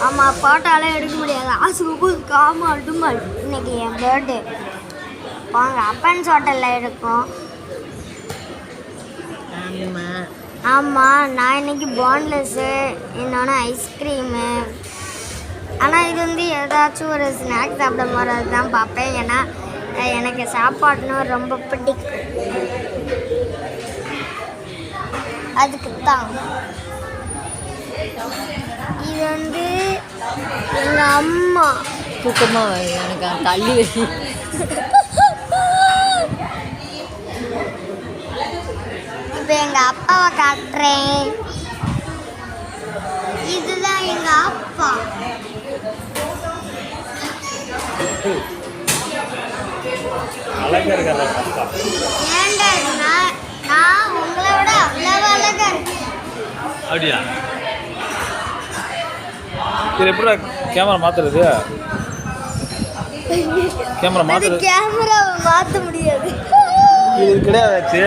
ஆமாம், ஃபோட்டோலாம் எடுக்க முடியாது. ஆசுக்கு காமல் டுமல். இன்னைக்கு என் பர்த்டே. வாங்க அப்பன்ஸ் ஹோட்டலில் எடுப்போம். ஆமாம், நான் இன்னைக்கு போன்லெஸ்ஸு, இன்னொன்று ஐஸ்கிரீமு. ஆனால் இது வந்து ஏதாச்சும் ஒரு ஸ்நாக்ஸ் சாப்பிட போகிறது தான் பார்ப்பேன். ஏன்னா எனக்கு சாப்பாடுனா ரொம்ப பிடிக்கும். அதுக்கு தான் இது வந்து எங்கள் அம்மா. தூக்கமாக எனக்கு தள்ளி வச்சு இப்போ எங்கள் அப்பாவை காட்டுறேன். இதுதான் எங்கள் அப்பா. ஏன்டா நான் உங்களை விட அவ்வளவு அழகா இருக்கேன். அப்படியா? சரி, எப்படி கேமரா மாத்துறது? கேமரா மாத்துறது, கேமராவை மாற்ற முடியாது. இது கிடையாது.